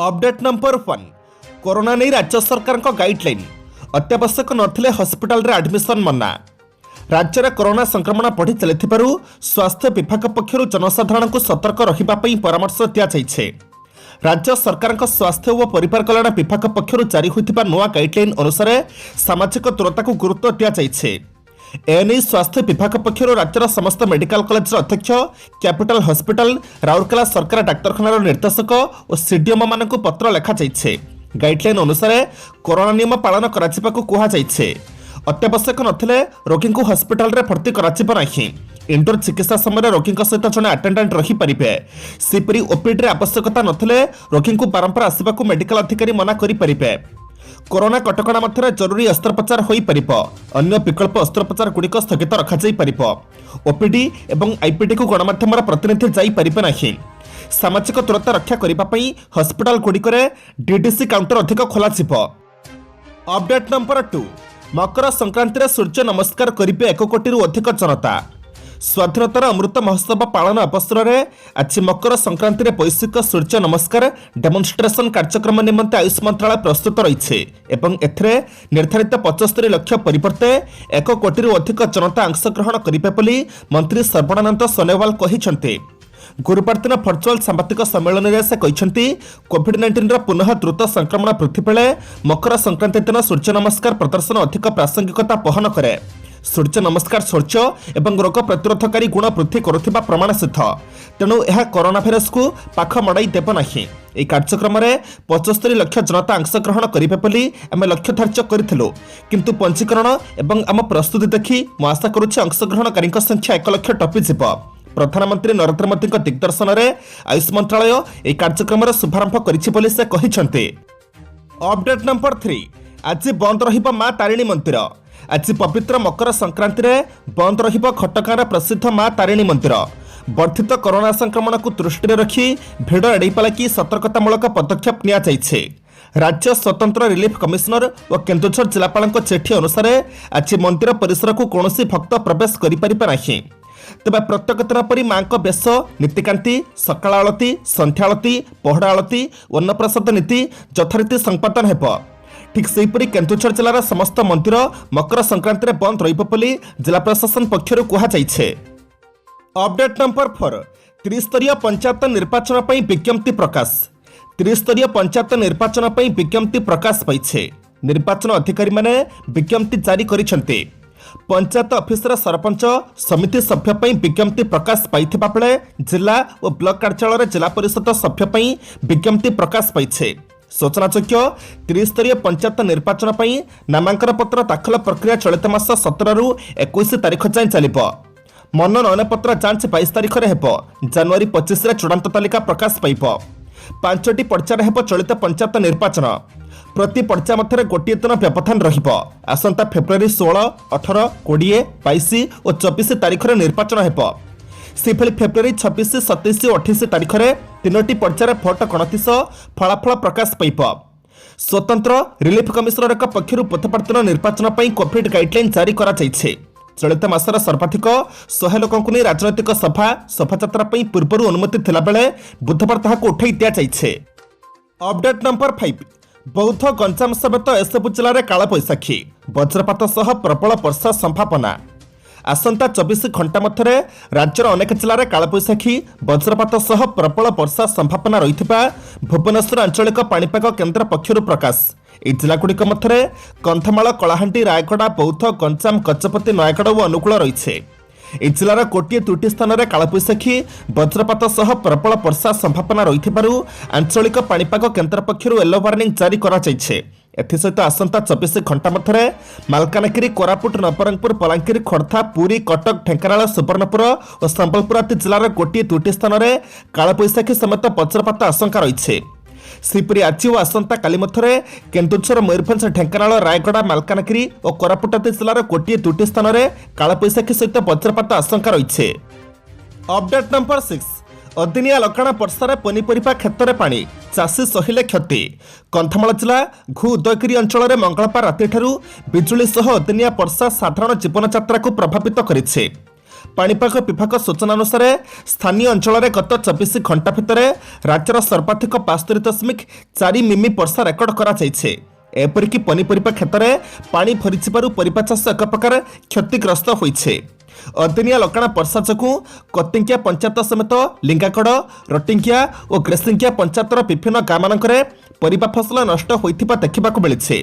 Update number 1 corona नहीं राज्य सरकार गाइडलाइन अत्यावश्यक नथिले हॉस्पिटल रे एडमिशन मना। राज्य में कोरोना संक्रमण बढ़ी चली स्वास्थ्य विभाग पक्षर जनसाधारण को सतर्क रहिबापई परामर्श दिया। राज्य सरकार स्वास्थ्य और परिवार कल्याण विभाग पक्षर जारी होइतिबा नुआ गाइडलाइन अनुसार सामाजिक दूरता को गुरुत्व दिया। एने स्वास्थ्य विभाग पक्षर राज्यर समस्त मेडिकल कॉलेज अध्यक्ष कैपिटल हॉस्पिटल राउरकेला सरकार डाक्तखानार निर्देशक और सीडीएम मान पत्र लिखा जाइए। गाइडलाइन अनुसार कोरोना नियम पालन कहुई। अत्यावश्यक नथिले रोगी को हॉस्पिटल रे भर्ती कराजिबो नाही। इंडोर चिकित्सा समय रोगी सहित जड़े अटेंडेंट रही पारे। सेपरी ओपीडी आवश्यकता नथिले रोगी को बारंबार आसवाक मेडिकल अधिकारी मना करि परिबे। कोरोना कटकणा मध्य जरूरी अस्त्रोपचार हो पार। अन्य विकल्प अस्त्रोपचार गुड़िक स्थगित रखा। ओपीडी और आईपीडी को गणमाध्यम प्रतिनिधि जापर नहीं। सामाजिक दूरता रक्षा करने हॉस्पिटल गुड़िक डीडीसी काउंटर अधिक खोल। अपडेट नंबर 2 मकर संक्रांति सूर्य नमस्कार करेंगे 1 कोटी अधिक जनता। स्वाधीनतार अमृत महोत्सव पालन अवसर में आज मकर संक्रांति में वैश्विक सूर्य नमस्कार डेमोन्स्ट्रेशन कार्यक्रम निमंते आयुष मंत्रालय प्रस्तुत रही। निर्धारित 75 लाख परिवर्ते 1 कोटी अधिक जनता अंशग्रहण करेंगे मंत्री सर्बानंद सोनोवाल कहते। गुरुवार दिन भर्चुआल सांबादिक सम्मेलन में से कहते कोविड-19 पुनः द्रुत संक्रमण वृद्धि बेले मकर संक्रांति दिन सूर्य नमस्कार प्रदर्शन अधिक प्रासंगिकता बहन करे। सूर्य नमस्कार शौर्य एवं रोग प्रतिरोधकारी गुण वृद्धि करुवा प्रमाण सिद्ध। तेणु यह कोरोना भाइरस को पाख मड़ाई देव नहीं। यह कार्यक्रम में 75 लाख जनता अंशग्रहण करेंगे आम लक्ष्य धार्य करूँ, किंतु पंजीकरण एवं आम प्रस्तुति देखि मु आशा करुच्ची अंशग्रहणकारी संख्या 1 लाख टपिजिब। प्रधानमंत्री नरेंद्र मोदी दिग्दर्शन में आयुष मंत्रालय यह कार्यक्रम शुभारंभ कर। अपडेट नंबर 3 आज बंद रहिबा मां तारिणी मंदिर। आज पवित्र मकर संक्रांति रे बंद रहिबा खटगाँर प्रसिद्ध मां तारिणी मंदिर। वर्धित कोरोना संक्रमण को दृष्टि रखी भिड़ एड़ाई लगी सतर्कतामूलक पदक्षेप निया जाइछे। राज्य स्वतंत्र रिलीफ कमिशनर और केन्दुझर जिलापाल चिठी अनुसार आज मंदिर परिसर को कौन भक्त प्रवेश करें। तेज प्रत्येक दिन परी मां बेश नीतिकांति सकाल आलती संध्या आलती पहड़ा आलती अन्नप्रसाद नीति यथारीति संपादन हो। ठीक सेहीपरि केन्दुझर जिलार समस्त मंदिर मकर संक्रांति में बंद रही जिला प्रशासन पक्षर कहुई। अपडेट नंबर 4 त्रिस्तरीय पंचायत निर्वाचन पर विज्ञप्ति प्रकाश। त्रिस्तरीय पंचायत निर्वाचन पर विज्ञप्ति प्रकाश पाई। निर्वाचन अधिकारी माने विज्ञप्ति जारी करिसेंते। पंचायत ऑफिसर सरपंच समिति सभ्य पर विज्ञप्ति प्रकाश पाई बेले जिला और ब्लॉक कार्यालय जिला परिषद सभ्य पर विज्ञप्ति प्रकाश पाई। सूचनायोग्य त्रिस्तरीय पंचायत निर्वाचन पर नामांकन पत्र दाखल प्रक्रिया चलित मास 17 रु 21 तारीख जाए चलिब। मनोनयन पत्र जांच 22 तारीख में हो। जनवरी 25 रे चूड़ांत तालिका प्रकाश पाइब। 5टी पर्यायर हेब चलित पंचायत निर्वाचन। प्रति पर्याय मध्य गोटे दिन व्यवधान रहिब। आसंता फेब्रुआरी 16, 18, 20, 22 और 24 तारीख में निर्वाचन हेब। सेभली फेब्रुआरी 26, 27 और 28 तारीख में 3टी पर्यायर भोट गणति फलाफल प्रकाश पाइब। स्वतंत्र रिलीफ कमिशनर पक्षर बुधवार दिन निर्वाचन पर कोविड गाइडलाइन जारी करा जाइछे। चलित मासर सर्वाधिक 100 लोक राजनैतिक सभा शोभायात्रा पूर्व अनुमति थिला बेले बुधवार ताहाको उठाई दिया जाइछे। अपडेट नंबर 5 बौद्ध गंजाम समेत एसबु जिले में काल बैशाखी वज्रपात सह प्रबल वर्षा संभावना। आसंता 24 घंटा मध्य राज्यर अनेक जिले में काल बैशाखी वज्रपात सह प्रबल वर्षा संभावना रही भुवनेश्वर आंचलिक पाणीपाग केन्द्र पक्षर प्रकाश। यह जिलागुड़िक मध्य कंधमाल कलाहांडी रायगड़ा बौद्ध गंजाम गजपति नयागढ़ और अनुकूल रही। जिलार गोटे 2टी स्थान में काल बैशाखी वज्रपात सह प्रबल वर्षा संभावना रही आंचलिक पाणीपाग केन्द्र पक्षर येलो वार्निंग जारी करा जाइछे। एसत आसंता 24 घंटा मध्य मालकानगिरी कोरापुट नवरंगपुर बलांगीर खोर्धा पुरी कटक ढेंकानाल सुवर्णपुर और संबलपुर आदि जिलार गोटे 2टी स्थान में काल बैशाखी समेत वज्रपात आशंका रही। सेपरी आज और आसंता काली मध्य केन्दुझर मयूरभंज ढेंकानाल रायगड़ा मालकानगिरी और कोरापुट आदि जिलार गोटे 2टी स्थान में काल बैशाखी सहित वज्रपात आशंका रही। अपडेट नंबर 6 अदिनिया लगाण वर्षार पनीपरिया क्षेत्र में पानी चाषी सहिले क्षति। कंधमाल जिला घु उदयगिरी अंचल में मंगलवार राति बिजुली सह अदिनिया वर्षा साधारण जीवन यात्रा को प्रभावित करिछे। पाणीपाग विभाग सूचना अनुसार स्थानीय अंचल में गत 24 घंटा भितर राज्यर सर्वाधिक 72.4 मिमी वर्षा रेकर्ड कराଯାଇଛି। एपरिक पनीपरिया क्षेत्र में पानी भरी परिपा चाष एक प्रकार क्षतिग्रस्त होइछे। अदिनिया लकाणा वर्षा जोगु कतिंकिया पंचायत समेत लिंगागड़ रटिंकिया और ग्रेसिंकिया पंचायतर विभिन्न गाँव परिबा फसल नष्ट होइथिबा देखिबाकु मिलिছে।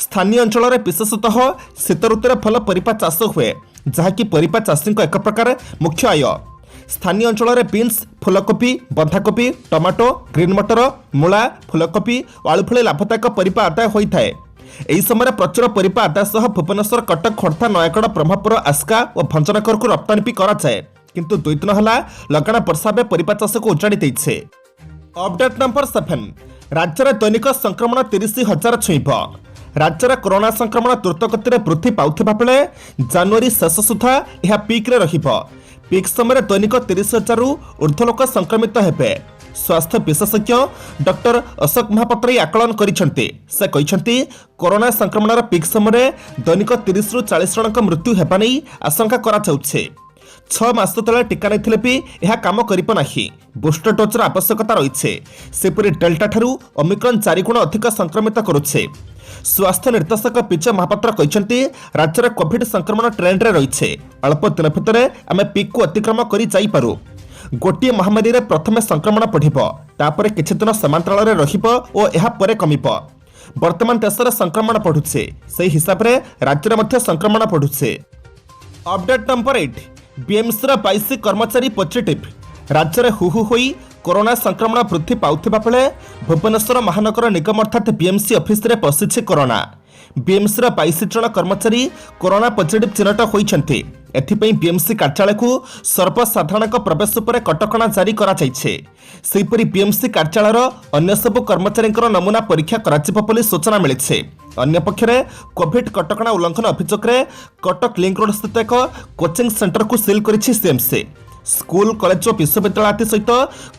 स्थानीय अंचल में विशेषतः शीत ऋतु में भल परिपा चाष हुए, जहाँकि परिपा चाषी एक प्रकार मुख्य आय। स्थानीय अंचल में बीन्स, फूलकोबी, बंधाकोबी, टमाटो, ग्रीन मटर, मूला, फूलकोबी और आलू भली लाभदायक परिपा आदाय होता है। यही समय प्रचुर परिपा आदाय सह भुवनेश्वर, कटक, खोर्धा, नयागढ़, ब्रह्मपुर, आस्का और भंजनगर को रप्तानी भी कराए, किंतु 2 दिन है लगाण वर्षा में परिपा चाष को उजाड़ी देइछे। अपडेट नंबर 7, राज्य में दैनिक संक्रमण 30,000 छुईब। राज्य में कोरोना संक्रमण द्रुतगति में वृद्धि पाउथिबा बेले जनवरी शेष सुधा यह पीक रे रहिबो। पीक समय दैनिक 30,000 ऊर्ध्व लोक संक्रमित हेबे। स्वास्थ्य विशेषज्ञ डॉक्टर अशोक महापात्र आकलन करिसेंती। से कहिसेंती कोरोना संक्रमण पीक समय दैनिक 30 रु 40 जनक मृत्यु हेबा नै आशंका करा जाउछे। 6 मास तले टीका नैथिले भी यह काम करिब नाही। बूस्टर डोजर आवश्यकता रही। सेपरी डेल्टा ठारू ओमिक्रॉन 4 गुण अधिक संक्रमित करुछे। स्वास्थ्य निर्देशक पिचे महापात्र कहते राज्य में कोविड संक्रमण ट्रेंड रे रही। अल्प दिन भितर आम पीक को अतिक्रम कर जाइपारू। गोटे महामारी रे प्रथमे संक्रमण बढ़िब, तापर किछि दिन समांतराल रहिब और यह परे कमिब। वर्तमान देश में संक्रमण बढ़ुछे, सही हिसाब रे राज्य में संक्रमण बढ़ुछे। अपडेट नंबर 8, बीएमसी 22 कर्मचारी पॉजिटिव। राज्य में हुहु होई कोरोना संक्रमण वृद्धि पाउथिबा बेले भुवनेश्वर महानगर निगम अर्थात बीएमसी ऑफिस रे पशिछे कोरोना। बीएमसी 22 जन कर्मचारी कोरोना पॉजिटिव चिन्हट होइछन्ति। एथिपई बीएमसी कार्यालय को सर्वसाधारण प्रवेश पर कटकणा जारी करा जाइछे। सेहिपरि बीएमसी कार्यालयर अन्य सब कर्मचारी नमूना परीक्षा कराजिबो बोली सूचना मिलिछे। अन्य पक्षरे कोविड कटकणा उल्लंघन अभियोग रे कटक लिंक रोड स्थित एक कोचिंग सेंटर को सील करिछि सीएमसी। स्कूल, कॉलेज और विश्वविद्यालय आदि सहित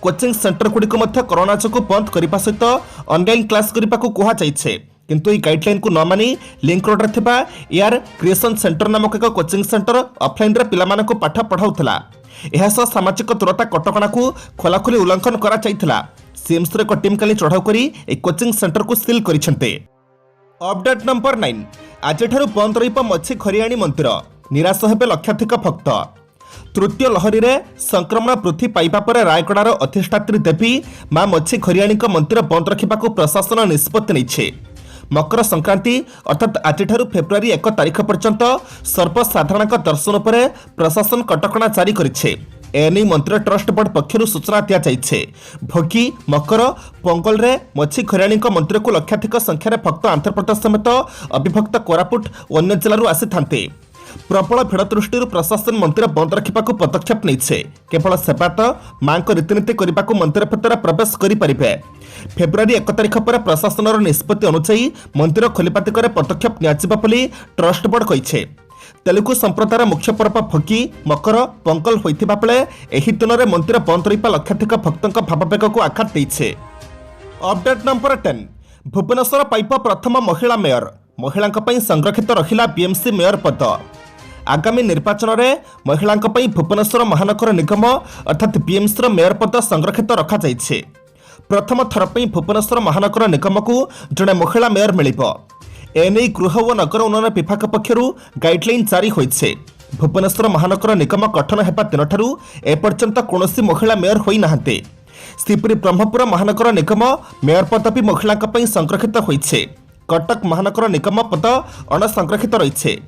कोचिंग सेंटर गुड़िक कोरोना जोगु बंद करने सहित ऑनलाइन क्लास करने को कहा जाइछे। किंतु यह गाइडलाइन को न मानी लिंक रोड रे थिबा एआर क्रिएशन सेंटर नामक एक कोचिंग सेंटर ऑफलाइन रे पिलामान को पाठ पढ़ाउथला। एहा सह सामाजिक दूरता कटकणा को खोलाखोली उल्लंघन करा जाइथला। सीएमसी रे एक टीम काली चढ़ाऊ करी एक कोचिंग सेंटर को सील करिसेंते। अपडेट नंबर 9, आज बंद रहिब मच्छी खरियाणी मंदिर, निराश हेबे लक्षाधिक भक्त। तृतीय लहरी रे संक्रमण वृद्धि पाइबा पर रायगड़ार अधिष्ठात्री देवी मां मच्छी खरियाणी मंदिर बंद रखा प्रशासन निष्पत्ति नेइछे। मकर संक्रांति अर्थात आज फेब्रुआरी 1 तारिख पर्यंत सर्वसाधारण दर्शन पर प्रशासन कटकणा जारी करिछे। एने मंदिर ट्रस्ट बोर्ड पक्षर सूचना दिया जाइछे। भोगी, मकर, पोंगल रे मच्छी खरियाणी मंदिर को लक्षाधिक संख्यार भक्त आंध्र प्रदेश समेत अविभक्त कोरापुट और अन्य जिलूर आसी थांते। प्रबल भिड़ दृष्टि प्रशासन मंदिर बंद रखा पदक्षेप नहीं। केवल सेवायत मां को रीतिनीति करने को मंदिर भीतर प्रवेश करें। फेब्रुआरी 1 तारिख पर प्रशासन निष्पत्ति अनुसार मंदिर खोलिबा दिगरे पदक्षेप नियाजिबा बोली ट्रस्ट बोर्ड कहिछे। तेलुगु संप्रदायर मुख्य पर्व भोगी, मकर, पोंगल होइथिबा बेले एही दिन में मंदिर बंद रहिबा लक्षाधिक भक्तों भावावेग को आघात देइछे। अपडेट नंबर 10, भुवनेश्वर पाइब प्रथम महिला मेयर, महिलांक पई संरक्षित रखिला बीएमसी मेयर पद। आगामी निर्वाचन में महिलांक पई भुवनेश्वर महानगर निगम अर्थात बीएमसी मेयर पद संरक्षित रखा जाइछे। प्रथम थर पई भुवनेश्वर महानगर निगम को जड़े महिला मेयर मिलिबो। एने गृह और नगर उन्नयन विभाग पक्षरु गाइडलाइन जारी होइछे। भुवनेश्वर महानगर निगम गठन हेबा दिनठारु एपर्यंत कौनसी महिला मेयर होई नाहंते। सेहिपरि ब्रह्मपुर महानगर निगम मेयर पद भी महिलांक पई संरक्षित होइछे। कटक महानगर निगम पद अणसंरक्षित रही।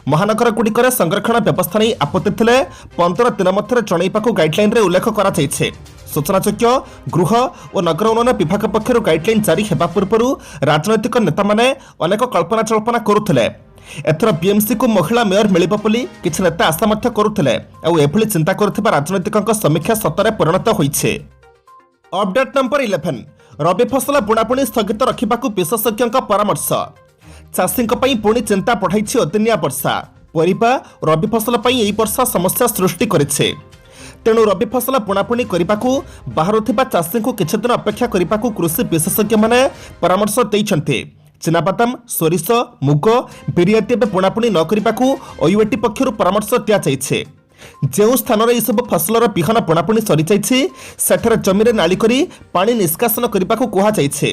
महानगर गुड़िकर संरक्षण व्यवस्था नहीं आपत्ति थिले 15 दिन मध्य जनइबाकू गाइडलाइन रे उल्लेख करा जाइछे। सूचनायोग्य गृह और नगर उन्नयन विभाग पक्षर गाइडलाइन जारी हेबा पूर्व राजनैतिक नेता माने अनेक कल्पना चल्पना करुथिले। एथर बीएमसी को महिला मेयर मिलिबो बोली किछि नेता आशा मध्य करुथिले आ एभली चिंता करुथिबा राजनैतिकक समीक्षा सतरे परिणत होइछे। अपडेट नंबर 11, रबी फसल बुणाबुणी स्थगित रखिबाकू विशेषज्ञ परामर्श। चाषी पुणी चिंता बढ़ाई अदिनिया वर्षा। परिबा रबी फसल यही वर्षा समस्या सृष्टि करिछे। तेणु रबी फसल बुणाबुणी करने को बाहर चाषी को किछि दिन अपेक्षा करने को कृषि विशेषज्ञ माने परामर्श देइछन्ते। चिनाबादाम, सोरिष, मुग, बिरि आदि बुणाबुणी न करने को ओयूएटी पक्षर परामर्श दिया जाइछे। ଯେଉଁ ସ୍ଥାନରେ ଏସବୁ ଫସଲର ବିହନ ପଣାପୁଣି ସରିଯାଇଛି ସେଠାରେ ଜମିରେ ନାଳି କରି ପାଣି ନିଷ୍କାସନ କରିବାକୁ କୁହାଯାଇଛି।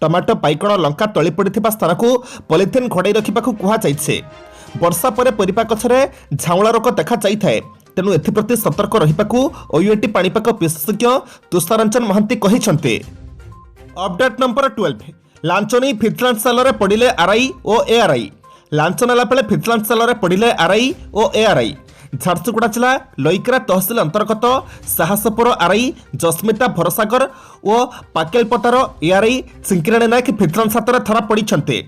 ଟମାଟୋ, ବାଇଗଣ, ଲଙ୍କା ତଳି ପଡ଼ିଥିବା ସ୍ଥାନକୁ ପଲିଥିନ୍ ଘୋଡ଼ାଇ ରଖିବାକୁ କୁହାଯାଇଛି। ବର୍ଷା ପରେ ପରିବା ଗଛରେ ଝାଉଁଳା ରୋଗ ଦେଖାଯାଇଥାଏ, ତେଣୁ ଏଥିପ୍ରତି ସତର୍କ ରହିବାକୁ ଓୟୁଏଟି ପାଣିପାଗ ବିଶେଷଜ୍ଞ ତୁଷାରଞ୍ଜନ ମହାନ୍ତି କହିଛନ୍ତି। ଅପଡେଟ୍ ନମ୍ବର 12, ଲାଞ୍ଚ ନେଇ ଭିଜିଲାନ୍ସ ସେଲରେ ପଡ଼ିଲେ ଆର୍ଆଇ ଓ ଏଆର୍ଆଇ। ଲାଞ୍ଚ ନେଲା ବେଳେ ଭିଜିଲାନ୍ସ ସେଲରେ ପଡ଼ିଲେ ଆର୍ଆଇ ଓ ଏଆର୍ଆଇ। ଝାରସୁଗୁଡ଼ା ଜିଲ୍ଲା ଲଇକେରା ତହସିଲ ଅନ୍ତର୍ଗତ ସାହସପୁର ଆର୍ଆଇ ଜସ୍ମିତା ଭରସାଗର ଓ ପାକେଲପଟାର ଏଆର୍ଆଇ ଚିଙ୍କିରାଣୀ ନାୟକ ଭିଜିଲାନ୍ସ ହାତରେ ଧରା ପଡ଼ିଛନ୍ତି।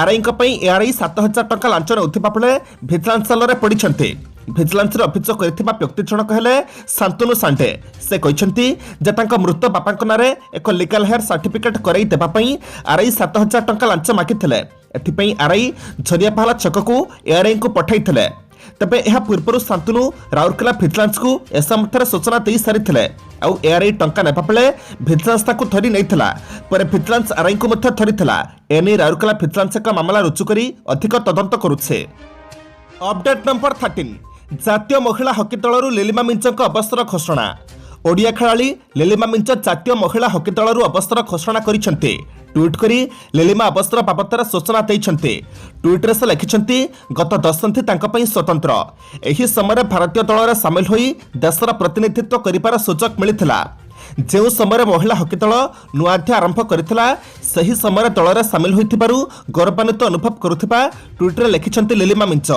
ଆର୍ଆଇଙ୍କ ପାଇଁ ଏଆର୍ଆଇ 7,000 ଟଙ୍କା ଲାଞ୍ଚ ନେଉଥିବା ବେଳେ ଭିଜିଲାନ୍ସ ସେଲରେ ପଡ଼ିଛନ୍ତି। ଭିଜିଲାନ୍ସରେ ଅଭିଯୋଗ କରିଥିବା ବ୍ୟକ୍ତି ଜଣକ ହେଲେ ଶାନ୍ତନୁ ସାଣ୍ଡେ। ସେ କହିଛନ୍ତି ଯେ ତାଙ୍କ ମୃତ ବାପାଙ୍କ ନାଁରେ ଏକ ଲିଗାଲ ହେୟାର ସାର୍ଟିଫିକେଟ୍ କରାଇ ଦେବା ପାଇଁ ଆର୍ଆଇ 7,000 ଟଙ୍କା ଲାଞ୍ଚ ମାଗିଥିଲେ। ଏଥିପାଇଁ ଆର୍ଆଇ ଝରିଆପାହାଲା ଛକକୁ ଏଆର୍ଆଇଙ୍କୁ ପଠାଇଥିଲେ। ତେବେ ଏହା ପୂର୍ବରୁ ଶାନ୍ତନୁ ରାଉରକେଲା ଭିଜିଲାନ୍ସକୁ ଏ ସମ୍ବନ୍ଧରେ ସୂଚନା ଦେଇସାରିଥିଲେ। ଆଉ ଏଆର୍ଆଇ ଟଙ୍କା ନେବା ବେଳେ ଭିଜିଲାନ୍ସ ତାଙ୍କୁ ଧରି ନେଇଥିଲା। ପରେ ଭିଜିଲାନ୍ସ ଆର୍ଆଇଙ୍କୁ ମଧ୍ୟ ଧରିଥିଲା। ଏନେଇ ରାଉରକେଲା ଭିଜିଲାନ୍ସ ଏକ ମାମଲା ରୁଜୁ କରି ଅଧିକ ତଦନ୍ତ କରୁছে। ଅପଡେଟ୍ ନମ୍ବର 13, ଜାତୀୟ ମହିଳା ହକି ଦଳରୁ ଲିଲିମା ମିଞ୍ଜଙ୍କ ଅବସର ଘୋଷଣା। ଓଡ଼ିଆ ଖେଳାଳି ଲିଲିମା ମିଞ୍ଜ ଜାତୀୟ ମହିଳା ହକି ଦଳରୁ ଅବସର ଘୋଷଣା କରିଛନ୍ତି। ଟ୍ୱିଟ୍ କରି ଲିଲିମା ଅବସର ବାବଦରେ ସୂଚନା ଦେଇଛନ୍ତି। ଟ୍ୱିଟ୍ରେ ସେ ଲେଖିଛନ୍ତି, ଗତ ଦଶନ୍ଧି ତାଙ୍କ ପାଇଁ ସ୍ୱତନ୍ତ୍ର। ଏହି ସମୟରେ ଭାରତୀୟ ଦଳରେ ସାମିଲ ହୋଇ ଦେଶର ପ୍ରତିନିଧିତ୍ୱ କରିବାର ସୁଯୋଗ ମିଳିଥିଲା। ଯେଉଁ ସମୟରେ ମହିଳା ହକି ଦଳ ନୂଆ ଅଧ୍ୟାୟ ଆରମ୍ଭ କରିଥିଲା ସେହି ସମୟରେ ଦଳରେ ସାମିଲ ହୋଇଥିବାରୁ ଗୌରବାନ୍ୱିତ ଅନୁଭବ କରୁଥିବା ଟ୍ୱିଟ୍ରେ ଲେଖିଛନ୍ତି ଲିଲିମା ମିଞ୍ଜ।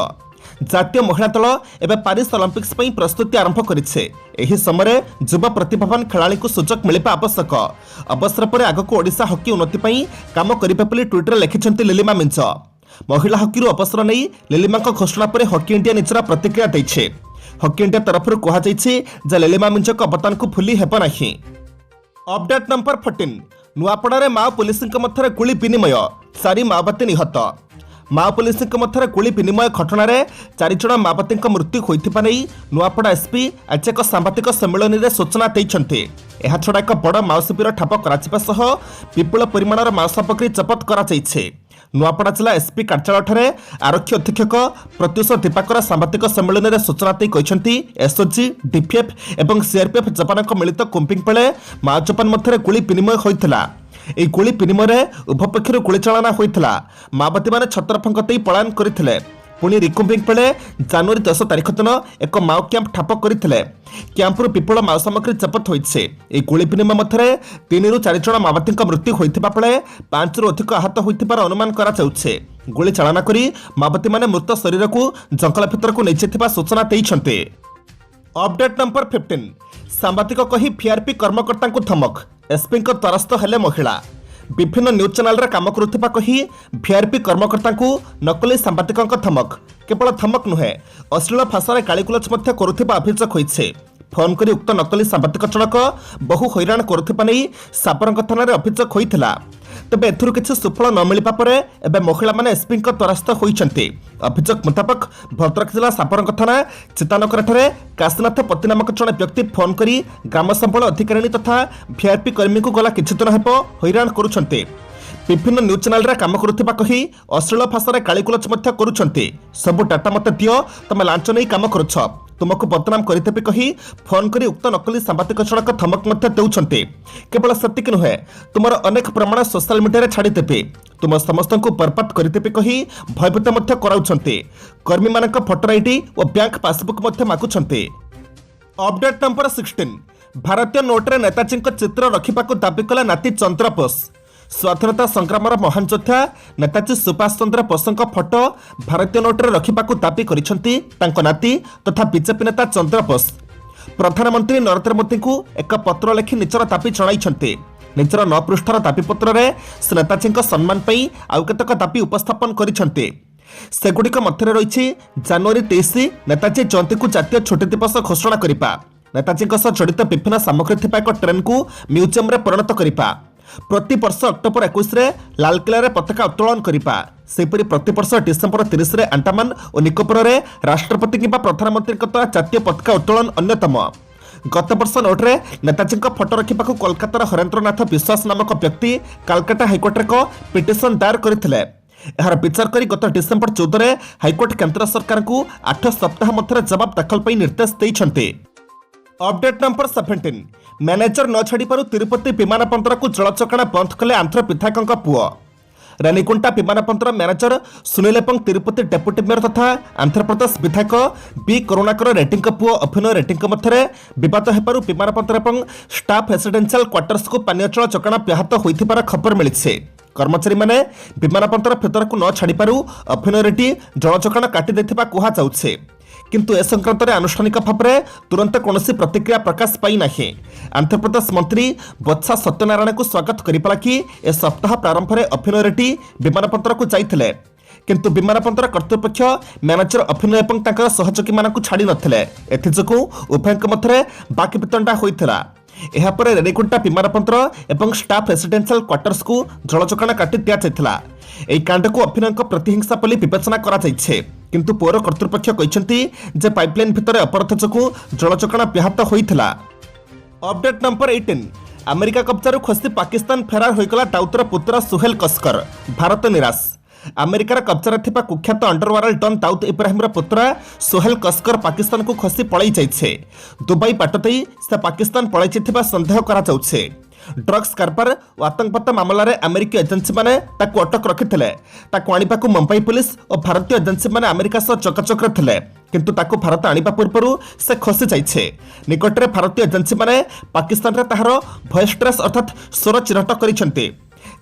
ଜାତୀୟ ମହିଳା ଦଳ ଏବେ ପ୍ୟାରିସ୍ ଅଲିମ୍ପିକ୍ସ ପାଇଁ ପ୍ରସ୍ତୁତି ଆରମ୍ଭ କରିছে। ଏହି ସମୟରେ ଯୁବ ପ୍ରତିଭାବାନ ଖେଳାଳିଙ୍କୁ ସୁଯୋଗ ମିଳିବା ଆବଶ୍ୟକ। ଅବସର ପରେ ଆଗକୁ ଓଡ଼ିଶା ହକି ଉନ୍ନତି ପାଇଁ କାମ କରିବେ ବୋଲି ଟ୍ୱିଟ୍ରେ ଲେଖିଛନ୍ତି ଲିଲିମା ମିଞ୍ଜ। ମହିଳା ହକିରୁ ଅବସର ନେଇ ଲିଲିମାଙ୍କ ଘୋଷଣା ପରେ ହକି ଇଣ୍ଡିଆ ନିଜର ପ୍ରତିକ୍ରିୟା ଦେଇଛି। ହକି ଇଣ୍ଡିଆ ତରଫରୁ କୁହାଯାଇଛି ଯେ ଲିଲିମା ମିଞ୍ଜଙ୍କ ଅବଦାନକୁ ଭୁଲି ହେବ ନାହିଁ। ଅପଡେଟ୍ ନମ୍ବର 14, ନୂଆପଡ଼ାରେ ମାଓ ପୁଲିସଙ୍କ ମଧ୍ୟରେ ଗୁଳି ବିନିମୟ, 4 ମାଓବାଦୀ ନିହତ। ମାଓ ପୁଲିସଙ୍କ ମଧ୍ୟରେ ଗୁଳି ବିନିମୟ ଘଟଣାରେ 4 ଜଣ ମାଓବାଦୀଙ୍କ ମୃତ୍ୟୁ ହୋଇଥିବା ନେଇ ନୂଆପଡ଼ା ଏସ୍ପି ଆଜି ଏକ ସାମ୍ବାଦିକ ସମ୍ମିଳନୀରେ ସୂଚନା ଦେଇଛନ୍ତି। ଏହାଛଡ଼ା ଏକ ବଡ଼ ମାଓ ଶିବିର ଠାବ କରାଯିବା ସହ ବିପୁଳ ପରିମାଣର ମାଓ ସାମଗ୍ରୀ ଜବତ କରାଯାଇଛି। ନୂଆପଡ଼ା ଜିଲ୍ଲା ଏସ୍ପି କାର୍ଯ୍ୟାଳୟଠାରେ ଆରକ୍ଷୀ ଅଧୀକ୍ଷକ ପ୍ରତ୍ୟୁଷ ଦୀପାକର ସାମ୍ବାଦିକ ସମ୍ମିଳନୀରେ ସୂଚନା ଦେଇ କହିଛନ୍ତି, ଏସ୍ଓଜି, ଡିପିଏଫ୍ ଏବଂ ସିଆର୍ପିଏଫ୍ ଯବାନଙ୍କ ମିଳିତ କୁମ୍ପିଂ ବେଳେ ମାଓ ଯବାନ ମଧ୍ୟରେ ଗୁଳି ବିନିମୟ ହୋଇଥିଲା। ଏହି ଗୁଳି ବିନିମୟରେ ଉଭୟ ପକ୍ଷରୁ ଗୁଳିଚାଳନା ହୋଇଥିଲା। ମାଓବାଦୀମାନେ ଛତ୍ରପଙ୍କ ଦେଇ ପଳାୟନ କରିଥିଲେ। ପୁଣି ରିକୁମ୍ବିଂ ବେଳେ ଜାନୁଆରୀ 10 ତାରିଖ ଦିନ ଏକ ମାଓ କ୍ୟାମ୍ପ ଠାବ କରିଥିଲେ। କ୍ୟାମ୍ପରୁ ବିପୁଳ ମାଓ ସାମଗ୍ରୀ ଜବତ ହୋଇଛି। ଏହି ଗୁଳି ବିନିମୟ ମଧ୍ୟରେ 3ରୁ 4 ଜଣ ମାଓବାଦୀଙ୍କ ମୃତ୍ୟୁ ହୋଇଥିବା ବେଳେ 5ରୁ ଅଧିକ ଆହତ ହୋଇଥିବାର ଅନୁମାନ କରାଯାଉଛି। ଗୁଳି ଚାଳନା କରି ମାଓବାଦୀମାନେ ମୃତ ଶରୀରକୁ ଜଙ୍ଗଲ ଭିତରକୁ ନେଇଯାଇଥିବା ସୂଚନା ଦେଇଛନ୍ତି। ଅପଡେଟ୍ ନମ୍ବର 15, ସାମ୍ବାଦିକ କହି ଭିଆର୍ପି କର୍ମକର୍ତ୍ତାଙ୍କୁ ଧମକ, ଏସ୍ପିଙ୍କ ଦ୍ୱାରସ୍ଥ ହେଲେ ମହିଳା। ବିଭିନ୍ନ ନ୍ୟୁଜ୍ ଚ୍ୟାନେଲରେ କାମ କରୁଥିବା କହି ଭିଆର୍ପି କର୍ମକର୍ତ୍ତାଙ୍କୁ ନକଲି ସାମ୍ବାଦିକଙ୍କ ଧମକ। କେବଳ ଧମକ ନୁହେଁ, ଅଶ୍ଳୀଳ ଭାଷାରେ ଗାଳିଗୁଲଜ ମଧ୍ୟ କରୁଥିବା ଅଭିଯୋଗ ହୋଇଛି। ଫୋନ୍ କରି ଉକ୍ତ ନକଲି ସାମ୍ବାଦିକ ଜଣକ ବହୁ ହଇରାଣ କରୁଥିବା ନେଇ ସାବରଙ୍ଗ ଥାନାରେ ଅଭିଯୋଗ ହୋଇଥିଲା। ତେବେ ଏଥିରୁ କିଛି ସୁଫଳ ନ ମିଳିବା ପରେ ଏବେ ମହିଳାମାନେ ଏସ୍ପିଙ୍କ ଦ୍ୱାରସ୍ଥ ହୋଇଛନ୍ତି। ଅଭିଯୋଗ ମୁତାବକ ଭଦ୍ରକ ଜିଲ୍ଲା ସାବରଙ୍ଗ ଥାନା ଚିତାନଗରଠାରେ କାଶୀନାଥ ପତି ନାମକ ଜଣେ ବ୍ୟକ୍ତି ଫୋନ୍ କରି ଗ୍ରାମ ସମ୍ବଳ ଅଧିକାରିଣୀ ତଥା ଭିଆର୍ପି କର୍ମୀଙ୍କୁ ଗଲା କିଛି ଦିନ ହେବ ହଇରାଣ କରୁଛନ୍ତି। ବିଭିନ୍ନ ନ୍ୟୁଜ୍ ଚ୍ୟାନେଲରେ କାମ କରୁଥିବା କହି ଅଶ୍ଳୀଳ ଭାଷାରେ ଗାଳିଗୁଲଜ ମଧ୍ୟ କରୁଛନ୍ତି। ସବୁ ଡାଟା ମୋତେ ଦିଅ, ତମେ ଲାଞ୍ଚ ନେଇ କାମ କରୁଛ, ତୁମକୁ ବଦନାମ କରିଦେବି କହି ଫୋନ୍ କରି ଉକ୍ତ ନକଲି ସାମ୍ବାଦିକ ଜଣକ ଧମକ ମଧ୍ୟ ଦେଉଛନ୍ତି। କେବଳ ସେତିକି ନୁହେଁ, ତୁମର ଅନେକ ପ୍ରମାଣ ସୋସିଆଲ ମିଡିଆରେ ଛାଡ଼ିଦେବି, ତୁମ ସମସ୍ତଙ୍କୁ ବର୍ବାଦ କରିଦେବି କହି ଭୟଭୀତ ମଧ୍ୟ କରାଉଛନ୍ତି। କର୍ମୀମାନଙ୍କ ଭୋଟର ଆଇଡି ଓ ବ୍ୟାଙ୍କ ପାସବୁକ୍ ମଧ୍ୟ ମାଗୁଛନ୍ତି। ଅପଡେଟ୍ ନମ୍ବର 16, ଭାରତୀୟ ନୋଟରେ ନେତାଜୀଙ୍କ ଚିତ୍ର ରଖିବାକୁ ଦାବି କଲା ନାତି ଚନ୍ଦ୍ରବୋଷ। ସ୍ୱାଧୀନତା ସଂଗ୍ରାମର ମହାନ ଯୋଦ୍ଧା ନେତାଜୀ ସୁଭାଷ ଚନ୍ଦ୍ର ବୋଷଙ୍କ ଫଟୋ ଭାରତୀୟ ନୋଟରେ ରଖିବାକୁ ଦାବି କରିଛନ୍ତି ତାଙ୍କ ନାତି ତଥା ବିଜେପି ନେତା ଚନ୍ଦ୍ର ବୋଷ। ପ୍ରଧାନମନ୍ତ୍ରୀ ନରେନ୍ଦ୍ର ମୋଦିଙ୍କୁ ଏକ ପତ୍ର ଲେଖି ନିଜର ଦାବି ଜଣାଇଛନ୍ତି। ନିଜର 9 ପୃଷ୍ଠାର ଦାବିପତ୍ରରେ ସେ ନେତାଜୀଙ୍କ ସମ୍ମାନ ପାଇଁ ଆଉ କେତେକ ଦାବି ଉପସ୍ଥାପନ କରିଛନ୍ତି। ସେଗୁଡ଼ିକ ମଧ୍ୟରେ ରହିଛି ଜାନୁଆରୀ 23 ନେତାଜୀ ଜୟନ୍ତୀକୁ ଜାତୀୟ ଛୁଟି ଦିବସ ଘୋଷଣା କରିବା, ନେତାଜୀଙ୍କ ସହ ଜଡ଼ିତ ବିଭିନ୍ନ ସାମଗ୍ରୀ ଥିବା ଏକ ଟ୍ରେନ୍କୁ ମ୍ୟୁଜିୟମରେ ପରିଣତ କରିବା, ପ୍ରତିବର୍ଷ ଅକ୍ଟୋବର 21ରେ ଲାଲକିଲ୍ଲାରେ ପତାକା ଉତ୍ତୋଳନ କରିବା, ସେହିପରି ପ୍ରତିବର୍ଷ ଡିସେମ୍ବର 30ରେ ଆଣ୍ଡାମାନ ଓ ନିକୋବରରେ ରାଷ୍ଟ୍ରପତି କିମ୍ବା ପ୍ରଧାନମନ୍ତ୍ରୀଙ୍କ ଦ୍ୱାରା ଜାତୀୟ ପତାକା ଉତ୍ତୋଳନ ଅନ୍ୟତମ। ଗତବର୍ଷ ନୋଟରେ ନେତାଜୀଙ୍କ ଫଟୋ ରଖିବାକୁ କୋଲକାତାର ହରେନ୍ଦ୍ରନାଥ ବିଶ୍ୱାସ ନାମକ ବ୍ୟକ୍ତି କାଲକାଟା ହାଇକୋର୍ଟରେ ଏକ ପିଟିସନ ଦାୟର କରିଥିଲେ। यार विचार कर गत डिसेम्बर 14 हाइकोर्ट केंद्र सरकार को 8 सप्ताह मध्य जवाब दाखल पर निर्देश देते। अपडेट नंबर 17 मैनेजर न छाड़ी पारु तिरुपति विमान बंदर को जलचकड़ा बंद कले आंध्र विधायक पुओ। रेणीकुंटा विमान बंदर मैनेजर सुनील एवं तिरुपति डेप्यूटी मेयर तथा आंध्र प्रदेश विधायक बी करुणाकर रेड्डी पुओ अभिनय रेड्डी मध्य बद हो विमान बंदर और स्टाफ रेसिडेंशियल क्वार्टर्स को पानीय जल चकणा व्याहत होइथिबार खबर मिली। कर्मचारी माने विमान बंदर फेदर को न छाड़ी पारु अभिनय रेड्डी जलचकणा काटी देथिबा कुहा जाउछे, किंतु ए संक्रांत में आनुष्ठानिक भाव में तुरंत कौन प्रतिक्रिया प्रकाश पाई नहीं। आंध्र प्रदेश मंत्री बत्सा सत्यनारायण को स्वागत करने कि ए सप्ताह प्रारंभ में अभिनय रेड्डी विमान बंदर को जाइथिले, किंतु विमान बंदर कर्तृपक्ष मैनेजर अभिनय और तांकर सहयोगी मानक छाड़ी नथिले। एथिजोगु उभयଙ୍କ मध्य बाकबितंडा होइथिला। एहापर रेणीकुंटा विमान बंदर और स्टाफ रेसिडेंशियल क्वार्टर्स को जलचकणा काटी दिया जाइथिला। एही कांड को अभिनय प्रतिहिंसा बोली विवेचना करा जाइछे, किंतु पौर कर्तृपक्ष कहते जे पाइपलाइन भितर अपराध जो जलचकणा व्याहत होइथिला। अपडेट नंबर 18 अमेरिका कब्जारू खसी पाकिस्तान फेरार होइगला दाऊदर पुत्र सुहेल कस्कर, भारत निराश। अमेरिकार कब्जारे थिबा कुख्यात अंडरवर्ल्ड डन दाऊद इब्राहिमर पुत्र सुहेल कस्कर पाकिस्तान को खसी पळाई जाइछे। दुबई बाट देई से पाकिस्तान पळाई जाइथिबा संदेह करा जाउछे। ड्रग्स कारबार और आतंकवाद मामलें अमेरिकी एजेन्सी मैंने अटक रखिते। आने मुंबई पुलिस और भारतीय एजेन्सी मैंने अमेरिका सह चकाचक थे, किंतु ताको भारत आने पूर्व से खसी जाइछे। निकटरे भारतीय एजेन्सी मैंने पाकिस्तान रे ताहार भॉइस ट्रेस अर्थात स्वर चिन्हट करिसेंते।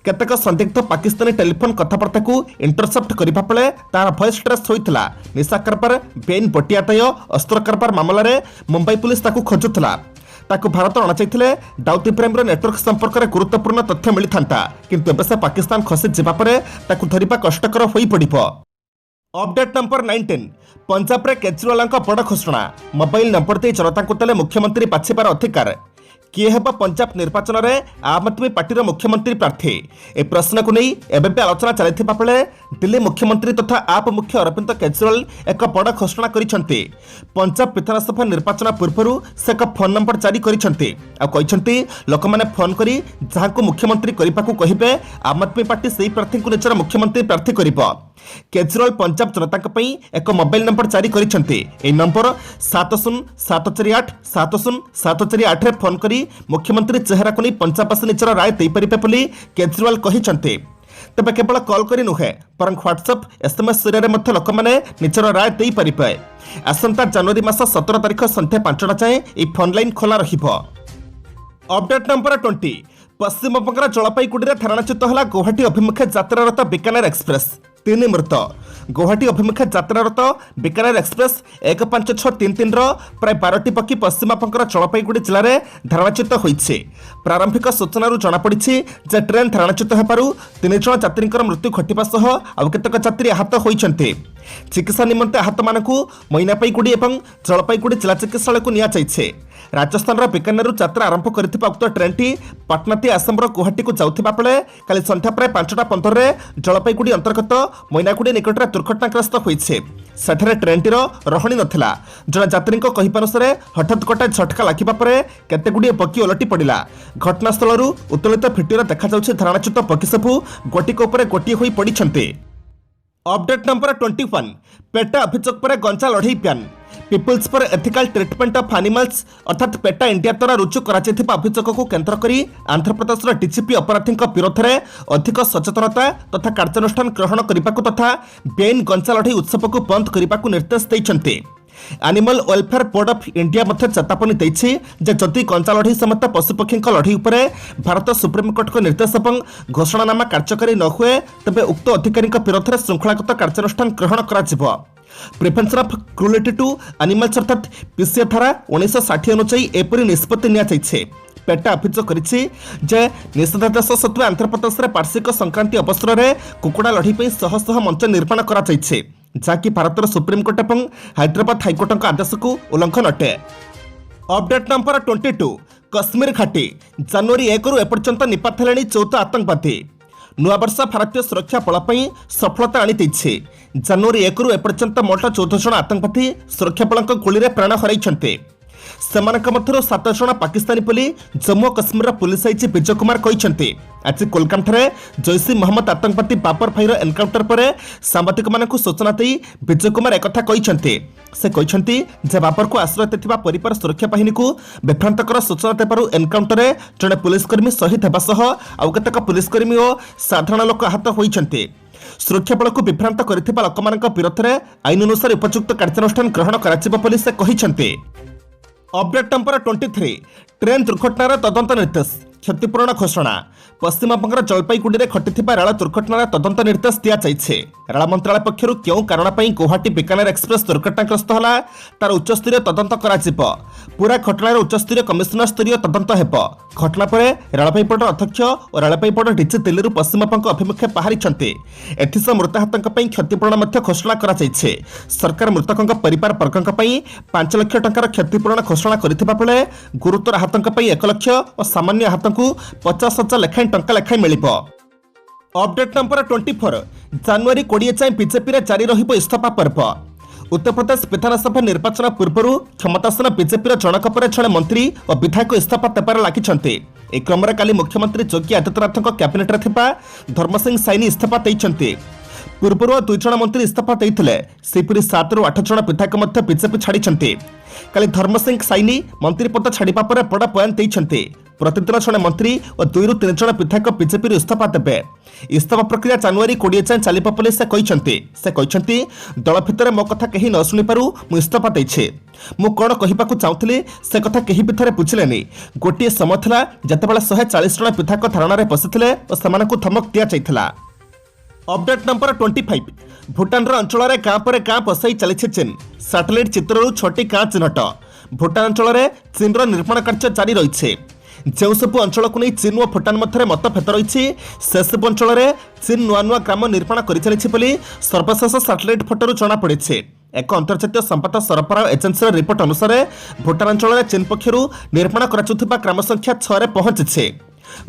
केतेक संदिग्ध पाकिस्तानी टेलीफोन कथबार्ता को इंटरसेप्ट करबा बेले तार भॉइस ट्रेस होइतला। निशा कारबार बेन बटियातय अस्त्र कारबार मामलें मुंबई पुलिस ताको खोजुतला। ताको भारत अणाई दाऊद इब्राहिमर नेटवर्क संपर्क में गुरुत्वपूर्ण तथ्य मिली था, किंतु एबे से पाकिस्तान खसी जावा परे ताको धरिबा कष्टकर होई पड़िबो। अपडेट नंबर 19 पंजाब रे केजरीवाल बड़ घोषणा, मोबाइल नंबर दे जनता को देले मुख्यमंत्री बाछिबार अधिकार। किए हेबा पंजाब निर्वाचन में आम आदमी पार्टी मुख्यमंत्री प्रार्थी, ए प्रश्न को नहीं एवं आलोचना चलता बेले दिल्ली मुख्यमंत्री तथा आप मुख्य अरविंद केजरीवाल एक बड़ घोषणा करिसेंती। पंजाब विधानसभा निर्वाचन पूर्व से एक फोन नंबर जारी करिसेंती आ कहिसेंती लोक माने फोन करी जहां मुख्यमंत्री करने को कहिबे आम आदमी पार्टी से प्रार्थी को निजर मुख्यमंत्री प्रार्थी करिबो। केजरीवाल पंजाब जनता एक मोबाइल नंबर जारी करिसेंती। ए नंबर 707487 7074 रे फोन करी मुख्यमंत्री चेहरा को नहीं पंजाबवासी निजर राय दे परिबे बोली केजरीवाल कहिसेंती। तबे केवल कॉल करी नुहे बरं व्हाट्सएप एसएमएस जरिए मध्य लोक मैंने निजर राय दे परिबे। आसंता जनवरी मास 17 तारिख संध्या 5टा जाए यह फोन लाइन खोला रहिबो। अपडेट नंबर 20 पश्चिमबंगर जलपाईगुड़ी थानाच्युत है गुवाहाटी अभिमुखे यात्रारत बीकानेर एक्सप्रेस, 3 मृत। गुवाहाटी अभिमुखे यात्रारत बीकानेर एक्सप्रेस 15633 प्राय 12टी पक्षी पश्चिमबंगर जलपाईगुड़ी जिले में धारणाच्युत होइछे। प्रारंभिक सूचना जनापड़ी जे ट्रेन धारणाच्युत होबारु 3 जण यात्रींकर मृत्यु घटिबा सह आउ केतेक यात्री आहत होइछन्ते। चिकित्सा निमंते आहत मानकु मैनापाईगुड़ी और जलपाईगुड़ी जिला चिकित्सालय को निया जाइछे। राजस्थान बीकानेर यात्रा आरंभ करथिबा उक्त ट्रेनटी पटनाती आसामर गुवाहाटी को जाउथिबा बेले काली संध्या प्राय 5:15 रे जलपाईगुड़ी अंतर्गत मैनागुड़ी निकटरे दुर्घटनाग्रस्त होइछे। सेठारे ट्रेनटीर रहणी नथिला। जण यात्रींको कहिबानुसारे हठात गोटे झटका लागिबा परे केतेगुडी पक्षी ओलटी पड़िला। घटनास्थलरू उत्तोलित भिडिओ देखा जाउछि धारणाच्युत पक्षी सबु गोटिक उपरे गोटिए होई पड़िछन्ते। अपडेट नंबर 21 पेटा अभियोग पर गंजा लड़ई प्यान, people's for ethical treatment of animals अर्थात पेटा इंडिया द्वारा रुजु कराଯାଇଥିବା अभियोग को केंद्र करी आंध्र प्रदेश डीजीपी अपराधी विरोध में अधिक सचेतनता तथा कार्यानुष्ठान ग्रहण करने तथा बेआईन गंजा लड़ई उत्सव को बंद करने को निर्देश देते। Animal welfare board of India मध्य चेतावनी देछि जे जदि गंजा लड़ई समेत पशुपक्षी लड़ई उपरे भारत सुप्रीमकोर्ट को निर्देश और घोषणानामा कार्यकारी न हुए तेबे उक्त अधिकारी विरोध में श्रृंखलागत कार्यानुष्ठान ग्रहण करा। Prevention of cruelty to animals अर्थात पीसीए धारा 1960 अनुसार एपरी निष्पत्ति निया जाइछे। पेटा अभियोग करिछि जे निषेधादेश सत्वे आंध्र प्रदेश में वार्षिक संक्रांति अवसर में कुकुड़ा लड़ई पर शह शह मंच निर्माण करा जाइछे, जहाँकि भारतर सुप्रीमकोर्ट और हैदराबाद हाइकोर्ट आदेश को उल्लंघन अटे। अपडेट नंबर 22 कश्मीर घाटी जनवरी 1 रु एपर्यंत निपात हेलेनी 14 आतंकवादी। नुआवर्ष भारतीय सुरक्षा बल सफलता आनी देछि। जनवरी 1 रु एपर्यंत मोट 14 जन आतंकवादी सुरक्षा बल गुली प्राण हराइछन्ते। ସେମାନଙ୍କ ମଧ୍ୟରୁ 7 ଜଣ ପାକିସ୍ତାନୀ ବୋଲି ଜମ୍ମୁ ଓ କାଶ୍ମୀରର ପୁଲିସ୍ ଆଇଜି ବିଜୟ କୁମାର କହିଛନ୍ତି। ଆଜି କୋଲକାତାରେ ଜୈସି ମହମ୍ମଦ ଆତଙ୍କବାଦୀ ବାବର ଭାଇର ଏନକାଉଣ୍ଟର ପରେ ସାମ୍ବାଦିକମାନଙ୍କୁ ସୂଚନା ଦେଇ ବିଜୟ କୁମାର ଏକଥା କହିଛନ୍ତି। ସେ କହିଛନ୍ତି ଯେ ବାବରକୁ ଆଶ୍ରୟ ଦେଇଥିବା ପରିବାର ସୁରକ୍ଷା ବାହିନୀକୁ ବିଭ୍ରାନ୍ତକର ସୂଚନା ଦେବାରୁ ଏନକାଉଣ୍ଟରରେ ଜଣେ ପୁଲିସକର୍ମୀ ଶହୀଦ ହେବା ସହ ଆଉ କେତେକ ପୁଲିସକର୍ମୀ ଓ ସାଧାରଣ ଲୋକ ଆହତ ହୋଇଛନ୍ତି। ସୁରକ୍ଷା ବଳକୁ ବିଭ୍ରାନ୍ତ କରିଥିବା ଲୋକମାନଙ୍କ ବିରୋଧରେ ଆଇନ ଅନୁସାରେ ଉପଯୁକ୍ତ କାର୍ଯ୍ୟାନୁଷ୍ଠାନ ଗ୍ରହଣ କରାଯିବ ବୋଲି ସେ କହିଛନ୍ତି। ଅପଡେଟ୍ ନମ୍ବର 23 ଟ୍ରେନ୍ ଦୁର୍ଘଟଣାର ତଦନ୍ତ ନିର୍ଦ୍ଦେଶ କ୍ଷତିପୂରଣ ଘୋଷଣା। ପଶ୍ଚିମବଙ୍ଗର ଜଳପାଇଗୁଡ଼ିରେ ଘଟିଥିବା ରେଳ ଦୁର୍ଘଟଣାର ତଦନ୍ତ ନିର୍ଦ୍ଦେଶ ଦିଆଯାଇଛି। ରେଳ ମନ୍ତ୍ରଣାଳୟ ପକ୍ଷରୁ କେଉଁ କାରଣ ପାଇଁ ଗୌହାଟୀ ବିକାନେର ଏକ୍ସପ୍ରେସ୍ ଦୁର୍ଘଟଣାଗ୍ରସ୍ତ ହେଲା ତାର ଉଚ୍ଚସ୍ତରୀୟ ତଦନ୍ତ କରାଯିବ। ପୁରା ଘଟଣାର ଉଚ୍ଚସ୍ତରୀୟ କମିଶନର ସ୍ତରୀୟ ତଦନ୍ତ ହେବ। ଘଟଣା ପରେ ରେଳବାଇ ବୋର୍ଡର ଅଧ୍ୟକ୍ଷ ଓ ରେଳବାଇ ବୋର୍ଡ ଡିଜି ଦିଲ୍ଲୀରୁ ପଶ୍ଚିମବଙ୍ଗ ଅଭିମୁଖେ ବାହାରିଛନ୍ତି। ଏଥିସହ ମୃତାହତଙ୍କ ପାଇଁ କ୍ଷତିପୂରଣ ମଧ୍ୟ ଘୋଷଣା କରାଯାଇଛି। ସରକାର ମୃତକଙ୍କ ପରିବାର ବର୍ଗଙ୍କ ପାଇଁ 5 ଲକ୍ଷ ଟଙ୍କାର କ୍ଷତିପୂରଣ ଘୋଷଣା କରିଥିବା ବେଳେ ଗୁରୁତର ଆହତଙ୍କ ପାଇଁ 1 ଲକ୍ଷ ଓ ସାମାନ୍ୟ ଆହତଙ୍କୁ 50,000 ଲେଖାଏଁ ଟଙ୍କା ଲେଖାଏଁ ମିଳିବ। ଅପଡେଟ୍ ନମ୍ବର 24 ଜାନୁଆରୀ 20 ଯାଏଁ ବିଜେପିରେ ଜାରି ରହିବ ଇସ୍ତଫା ପର୍ବ। ଉତ୍ତରପ୍ରଦେଶ ବିଧାନସଭା ନିର୍ବାଚନ ପୂର୍ବରୁ କ୍ଷମତାସୀନ ବିଜେପିର ଜଣକ ପରେ ଜଣେ ମନ୍ତ୍ରୀ ଓ ବିଧାୟକ ଇସ୍ତଫା ଦେବାରେ ଲାଗିଛନ୍ତି। ଏହି କ୍ରମରେ କାଲି ମୁଖ୍ୟମନ୍ତ୍ରୀ ଯୋଗୀ ଆଦିତ୍ୟନାଥଙ୍କ କ୍ୟାବିନେଟ୍ରେ ଥିବା ଧର୍ମସିଂ ସାଇନି ଇସ୍ତଫା ଦେଇଛନ୍ତି। ପୂର୍ବରୁ 2 ଜଣ ମନ୍ତ୍ରୀ ଇସ୍ତଫା ଦେଇଥିଲେ। ସେହିପରି 7 ରୁ 8 ଜଣ ବିଧାୟକ ମଧ୍ୟ ବିଜେପି ଛାଡ଼ିଛନ୍ତି। କାଲି ଧର୍ମସିଂ ସାଇନି ମନ୍ତ୍ରୀ ପଦ ଛାଡ଼ିବା ପରେ ବଡ଼ ବୟାନ ଦେଇଛନ୍ତି। ପ୍ରତିଦିନ ଜଣେ ମନ୍ତ୍ରୀ ଓ 2 ରୁ 3 ଜଣ ବିଧାୟକ ବିଜେପିରୁ ଇସ୍ତଫା ଦେବେ। ଇସ୍ତଫା ପ୍ରକ୍ରିୟା ଜାନୁଆରୀ 20 ଯାଏଁ ଚାଲିବ ବୋଲି ସେ କହିଛନ୍ତି ଦଳ ଭିତରେ ମୋ କଥା କେହି ନ ଶୁଣିପାରୁ ମୁଁ ଇସ୍ତଫା ଦେଇଛି। ମୁଁ କ'ଣ କହିବାକୁ ଚାହୁଁଥିଲି ସେ କଥା କେହି ବି ଥରେ ବୁଝିଲେନି। ଗୋଟିଏ ସମୟ ଥିଲା ଯେତେବେଳେ 140 ଜଣ ବିଧାୟକ ଧାରଣାରେ ବସିଥିଲେ ଓ ସେମାନଙ୍କୁ ଧମକ ଦିଆଯାଇଥିଲା। ଅପଡେଟ୍ ନମ୍ବର 25 ଭୁଟାନର ଅଞ୍ଚଳରେ ଗାଁ ପରେ ଗାଁ ବସାଇ ଚାଲିଛି ଚୀନ୍। ସାଟେଲାଇଟ୍ ଚିତ୍ରରୁ 6ଟି ଗାଁ ଚିହ୍ନଟ। ଭୁଟାନ ଅଞ୍ଚଳରେ ଚୀନର ନିର୍ମାଣ କାର୍ଯ୍ୟ ଜାରି ରହିଛି। ଯେଉଁସବୁ ଅଞ୍ଚଳକୁ ନେଇ ଚୀନ ଓ ଭୁଟାନ ମଧ୍ୟରେ ମତଭେଦ ରହିଛି ସେସବୁ ଅଞ୍ଚଳରେ ଚୀନ ନୂଆ ନୂଆ ଗ୍ରାମ ନିର୍ମାଣ କରିଚାଲିଛି ବୋଲି ସର୍ବଶେଷ ସାଟେଲାଇଟ୍ ଫଟୋରୁ ଜଣାପଡ଼ିଛି। ଏକ ଅନ୍ତର୍ଜାତୀୟ ସମ୍ବାଦ ସରବରାହ ଏଜେନ୍ସିର ରିପୋର୍ଟ ଅନୁସାରେ ଭୁଟାନ ଅଞ୍ଚଳରେ ଚୀନ ପକ୍ଷରୁ ନିର୍ମାଣ କରାଯାଉଥିବା ଗ୍ରାମ ସଂଖ୍ୟା 6ରେ ପହଞ୍ଚିଛି।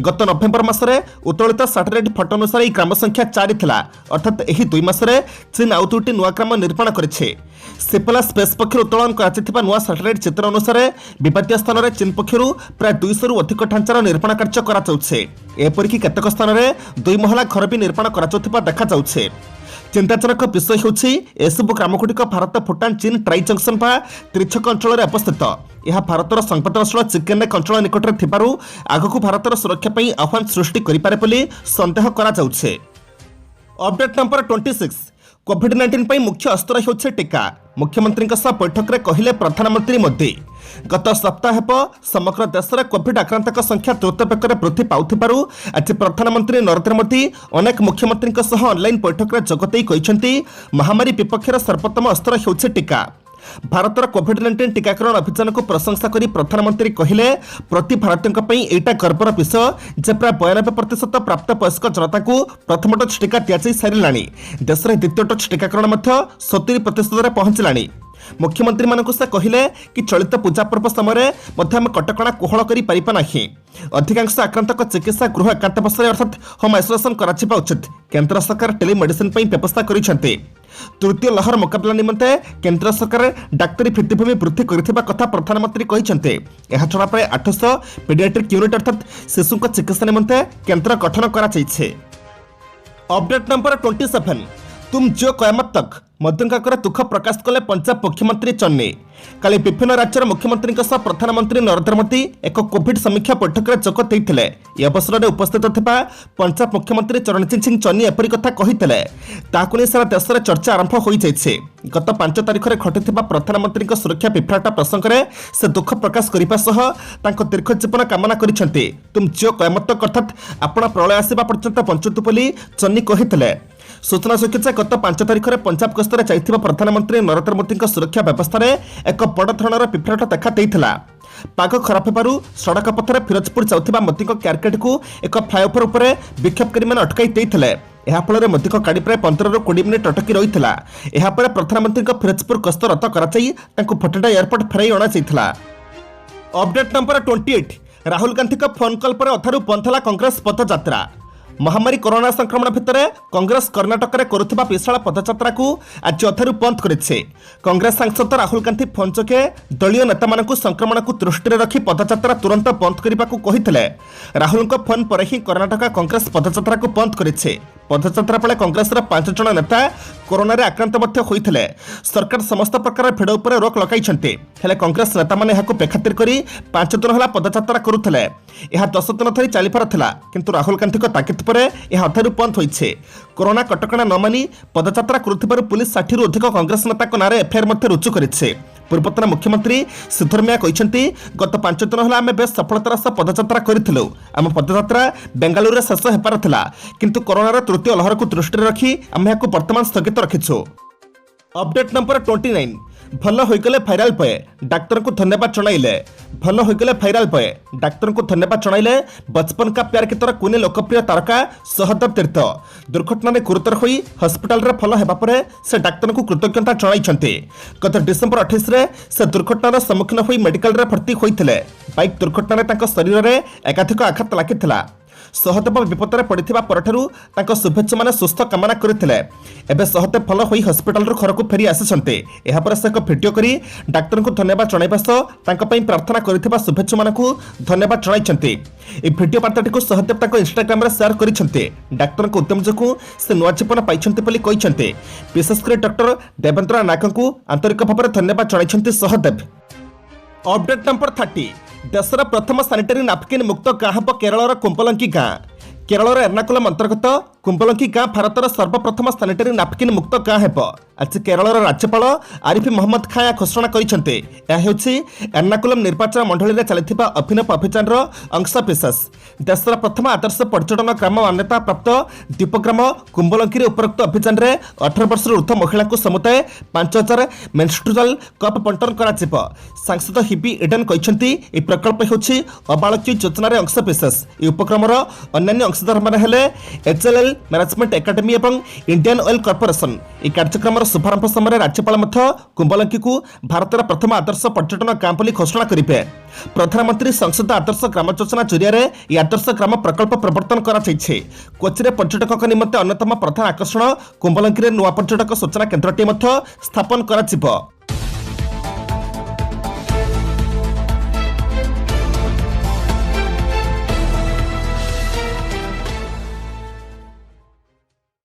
ଗତ ନଭେମ୍ବର ମାସରେ ଉତ୍ତୋଳିତ ସାଟେଲାଇଟ୍ ଫଟୋ ଅନୁସାରେ ଏହି ଗ୍ରାମ ସଂଖ୍ୟା 4 ଥିଲା। ଅର୍ଥାତ୍ ଏହି 2 ମାସରେ ଚୀନ ଆଉ 2ଟି ନୂଆ ଗ୍ରାମ ନିର୍ମାଣ କରିଛି। ସିପଲା ସ୍ପେସ୍ ପକ୍ଷରୁ ଉତ୍ତୋଳନ କରାଯାଇଥିବା ନୂଆ ସାଟେଲାଇଟ୍ ଚିତ୍ର ଅନୁସାରେ ବିବାଦୀୟ ସ୍ଥାନରେ ଚୀନ ପକ୍ଷରୁ ପ୍ରାୟ 200ରୁ ଅଧିକ ଢାଞ୍ଚାର ନିର୍ମାଣ କାର୍ଯ୍ୟ କରାଯାଉଛି। ଏପରିକି କେତେକ ସ୍ଥାନରେ 2 ମହଲା ଘର ବି ନିର୍ମାଣ କରାଯାଉଥିବା ଦେଖାଯାଉଛି। ଚିନ୍ତାଜନକ ବିଷୟ ହେଉଛି ଏସବୁ ଗ୍ରାମଗୁଡ଼ିକ ଭାରତ ଭୁଟାନ ଚୀନ ଟ୍ରାଇ ଜଙ୍କସନ୍ ବା ତ୍ରିଛକ ଅଞ୍ଚଳରେ ଅବସ୍ଥିତ। ଏହା ଭାରତର ସଂବେଦନଶୀଳ ଚିକେନ୍ ନେକ୍ ଅଞ୍ଚଳ ନିକଟରେ ଥିବାରୁ ଆଗକୁ ଭାରତର ସୁରକ୍ଷା ପାଇଁ ଆହ୍ୱାନ ସୃଷ୍ଟି କରିପାରେ ବୋଲି ସନ୍ଦେହ କରାଯାଉଛି। ଅପଡେଟ୍ ନମ୍ବର 26 କୋଭିଡ୍-19 ପାଇଁ ମୁଖ୍ୟ ଅସ୍ତ୍ର ହେଉଛି ଟିକା। ମୁଖ୍ୟମନ୍ତ୍ରୀଙ୍କ ସହ ବୈଠକରେ କହିଲେ ପ୍ରଧାନମନ୍ତ୍ରୀ ମୋଦି। ଗତ ସପ୍ତାହ ହେବ ସମଗ୍ର ଦେଶରେ କୋଭିଡ୍ ଆକ୍ରାନ୍ତଙ୍କ ସଂଖ୍ୟା ଦ୍ରୁତ ବେଗରେ ବୃଦ୍ଧି ପାଉଥିବାରୁ ଆଜି ପ୍ରଧାନମନ୍ତ୍ରୀ ନରେନ୍ଦ୍ର ମୋଦି ଅନେକ ମୁଖ୍ୟମନ୍ତ୍ରୀଙ୍କ ସହ ଅନଲାଇନ୍ ବୈଠକରେ ଯୋଗ ଦେଇ କହିଛନ୍ତି ମହାମାରୀ ବିପକ୍ଷରେ ସର୍ବୋତ୍ତମ ଅସ୍ତ୍ର ହେଉଛି ଟିକା। ଭାରତର କୋଭିଡ୍-19 ଟିକାକରଣ ଅଭିଯାନକୁ ପ୍ରଶଂସା କରି ପ୍ରଧାନମନ୍ତ୍ରୀ କହିଲେ ପ୍ରତି ଭାରତୀୟଙ୍କ ପାଇଁ ଏଇଟା ଗର୍ବର ବିଷୟ ଯେ ପ୍ରାୟ 92% ପ୍ରାପ୍ତବୟସ୍କ ଜନତାଙ୍କୁ ପ୍ରଥମ ଡୋଜ୍ ଟିକା ଦିଆଯାଇ ସାରିଲାଣି। ଦେଶରେ ଦ୍ୱିତୀୟ ଡୋଜ୍ ଟିକାକରଣ ମଧ୍ୟ 70%ରେ ପହଞ୍ଚିଲାଣି। ମୁଖ୍ୟମନ୍ତ୍ରୀମାନଙ୍କୁ ସେ କହିଲେ କି ଚଳିତ ପୂଜା ପର୍ବ ସମୟରେ ମଧ୍ୟ ଆମେ କଟକଣା କୋହଳ କରିପାରିବା ନାହିଁ। ଅଧିକାଂଶ ଆକ୍ରାନ୍ତଙ୍କ ଚିକିତ୍ସା ଗୃହ ଏକାନ୍ତବାସରେ ଅର୍ଥାତ୍ ହୋମ୍ ଆଇସୋଲେସନ୍ କରାଯିବା ଉଚିତ। କେନ୍ଦ୍ର ସରକାର ଟେଲିମେଡିସିନ୍ ପାଇଁ ବ୍ୟବସ୍ଥା କରିଛନ୍ତି। ତୃତୀୟ ଲହର ମୁକାବିଲା ନିମନ୍ତେ କେନ୍ଦ୍ର ସରକାର ଡାକ୍ତରୀ ଭିତ୍ତିଭୂମି ବୃଦ୍ଧି କରିଥିବା କଥା ପ୍ରଧାନମନ୍ତ୍ରୀ କହିଛନ୍ତି। ଏହାଛଡ଼ା ପ୍ରାୟ 800 ପେଡିଆଟ୍ରିକ୍ ୟୁନିଟ୍ ଅର୍ଥାତ୍ ଶିଶୁଙ୍କ ଚିକିତ୍ସା ନିମନ୍ତେ କେନ୍ଦ୍ର ଗଠନ କରାଯାଇଛି। ଅପଡେଟ୍ ନମ୍ବର 27 ତୁମ ଜିଓ କୟାମତ ତକ ମୋଦିଙ୍କର ଦୁଃଖ ପ୍ରକାଶ କଲେ ପଞ୍ଜାବ ମୁଖ୍ୟମନ୍ତ୍ରୀ ଚନ୍ନି। କାଲି ବିଭିନ୍ନ ରାଜ୍ୟର ମୁଖ୍ୟମନ୍ତ୍ରୀଙ୍କ ସହ ପ୍ରଧାନମନ୍ତ୍ରୀ ନରେନ୍ଦ୍ର ମୋଦି ଏକ କୋଭିଡ୍ ସମୀକ୍ଷା ବୈଠକରେ ଯୋଗ ଦେଇଥିଲେ। ଏହି ଅବସରରେ ଉପସ୍ଥିତ ଥିବା ପଞ୍ଜାବ ମୁଖ୍ୟମନ୍ତ୍ରୀ ଚରଣଜିତ୍ ସିଂ ଚନ୍ନି ଏପରି କଥା କହିଥିଲେ। ତାହାକୁ ନେଇ ସାରା ଦେଶରେ ଚର୍ଚ୍ଚା ଆରମ୍ଭ ହୋଇଯାଇଛି। ଗତ 5 ତାରିଖରେ ଘଟିଥିବା ପ୍ରଧାନମନ୍ତ୍ରୀଙ୍କ ସୁରକ୍ଷା ବିଭ୍ରାଟ ପ୍ରସଙ୍ଗରେ ସେ ଦୁଃଖ ପ୍ରକାଶ କରିବା ସହ ତାଙ୍କ ଦୀର୍ଘ ଜୀବନ କାମନା କରିଛନ୍ତି। ତୁମ ଜିଓ କୟାମତ ତକ ଅର୍ଥାତ୍ ଆପଣ ପ୍ରଳୟ ଆସିବା ପର୍ଯ୍ୟନ୍ତ ବଞ୍ଚନ୍ତୁ ବୋଲି ଚନ୍ନି କହିଥିଲେ। ସୂଚନାଯୋଗ୍ୟ ଯେ ଗତ 5 ତାରିଖରେ ପଞ୍ଜାବ ଗସ୍ତରେ ଯାଇଥିବା ପ୍ରଧାନମନ୍ତ୍ରୀ ନରେନ୍ଦ୍ର ମୋଦିଙ୍କ ସୁରକ୍ଷା ବ୍ୟବସ୍ଥାରେ ଏକ ବଡ଼ ଧରଣର ବିଭ୍ରାଟ ଦେଖା ଦେଇଥିଲା। ପାଗ ଖରାପ ହେବାରୁ ସଡ଼କ ପଥରେ ଫିରୋଜପୁର ଯାଉଥିବା ମୋଦିଙ୍କ କ୍ୟାରକେଟ୍କୁ ଏକ ଫ୍ଲାଏଓଭର ଉପରେ ବିକ୍ଷୋଭକାରୀମାନେ ଅଟକାଇ ଦେଇଥିଲେ। ଏହାଫଳରେ ମୋଦିଙ୍କ ଗାଡ଼ି ପ୍ରାୟ 15ରୁ 20 ମିନିଟ୍ ଅଟକି ରହିଥିଲା। ଏହାପରେ ପ୍ରଧାନମନ୍ତ୍ରୀଙ୍କ ଫିରୋଜପୁର ଗସ୍ତ ରଦ୍ଦ କରାଯାଇ ତାଙ୍କୁ ଭଟିଣ୍ଡା ଏୟାରପୋର୍ଟ ଫେରାଇ ଅଣାଯାଇଥିଲା। ଅପଡେଟ୍ ନମ୍ବର 28 ରାହୁଲ ଗାନ୍ଧୀଙ୍କ ଫୋନ୍ କଲ୍ ପରେ ଅଧାରୁ ବନ୍ଦ ହେଲା କଂଗ୍ରେସ ପଦଯାତ୍ରା। महामारी कोरोना संक्रमण भितर कांग्रेस कर्णाटक में करुवा विशाल पदयात्रा को आज अथारू बंद करेছে। कांग्रेस सांसद राहुल गांधी फोन जोगे दलीय नेता संक्रमण को दृष्टि रखी पदयात्रा तुरंत बंद करने को कही। राहुल फोन पर ही कर्णाटक कांग्रेस पदयात्रा को बंद करेছে। पदयात्रा बेले कांग्रेस 5 जन नेता कोरोना रे आक्रांत होते। सरकार समस्त प्रकार भिड़ उपर रोक लगाई, कांग्रेस नेता मैंने बेखातिर कर 5 दिन है पदयात्रा करुले। यह 10 दिन धरी चली पारा, किंतु राहुल गांधी ताकिद पर यह अथारू बंद होइछे। कोरोना कटकणा न मानि पदयात्रा करुथिबारु पुलिस 60 रु अधिक कांग्रेस नेता नारे एफआईआर रुजु करिछे। पूर्वतन मुख्यमंत्री सिद्धरमैया कहते गत 5 दिन है आम बेस सफलतार सह पदयात्रा करूँ। आम पदयात्रा बेंगालुरु में शेष होपार थिला, किंतु कोरोनार तृतीय लहर को दृष्टि रखी आम यहाँ वर्तमान स्थगित रखिछु। अपडेट नंबर 29 भल होइगले भाइराल पे डाक्तर को धन्यवाद जणाइले। भल होइगले भाइराल पे डाक्तर को धन्यवाद जणाइले बचपन का प्यार की तरह कुने लोकप्रिय तारका सहदेव तीर्थ। दुर्घटना में गुरुतर होई हॉस्पिटल रे भल हेबा परे से डाक्तर को कृतज्ञता जणाइछन्ते। गत डिसेंबर 28 रे से दुर्घटनार सम्मुखीन होई मेडिकल रे भर्ती होइथिले। बाइक दुर्घटना रे तांको शरीर रे एकाधिक आघात लागिथिला। सहदेव विपदरे पड़िथिबा परठारु तांको शुभेच्छा माने सुस्थ कामना करथिले। एबे सहदेव भल होई हॉस्पिटल रो घर को फेरी आसिसन्ते। एहा पर से एक वीडियो करी डाक्टर को धन्यवाद जणाइबा सह तांको पई प्रार्थना करथिबा शुभेच्छा मानकु धन्यवाद जणाइछन्ते। ए वीडियो वार्ताटी को सहदेव तांको इंस्टाग्राम रे शेयर करिसन्ते। डाक्टर को उद्यम जोकु से नुआ जीवन पाइछन्ते बोली कहिसन्ते। विशेष कर डॉक्टर देवेंद्र नायक को आंतरिक भाव में धन्यवाद जणाइछन्ते सहदेव। अपडेट नंबर 30 देशर प्रथम सानिटरी नापकिन मुक्त गाँ हम केरल कुंबलंकी गाँ। केरल एर्नाकुलम अंतर्गत कुंबलंकी गाँ भारतर सर्वप्रथम सानिटरी नापकिन मुक्त गाँ हेब। आज केरल राज्यपाल आरिफ मोहम्मद खान यह घोषणा करते। एर्नाकुलम निर्वाचन मंडली में चलता अभिनव अभियान अंशविशेष। देशर प्रथम आदर्श पर्यटन ग्राम मान्यता प्राप्त द्वीपग्राम कुंबलंकी उपरोक्त अभियान में 18 वर्ष ऊर्ध्व महिला समुदाय 5000 मेन्स्ट्रुअल कप बंटन कर। सांसद हिबी इडेन कहते प्रकल्प होछि अबालकी योजनार अंशविशेष। उपक्रम अन्य अंशधार मैंने हेले HLL मैनेजमेंट एकेडमी और इंडियन ऑयल कॉर्पोरेशन। यह कार्यक्रम शुभारंभ समय राज्यपाल कुंबलंकी को भारतर प्रथम आदर्श पर्यटन गाँ बोली घोषणा करेंगे। प्रधानमंत्री संसद आदर्श ग्राम योजना जरिया यह आदर्श ग्राम प्रकल्प प्रवर्तन कराଯାଇଛି। कोचि पर्यटकों निमंते अन्यतम प्रधान आकर्षण कुंबलंकी नुआ पर्यटक सूचना केन्द्रटी स्थापन करा।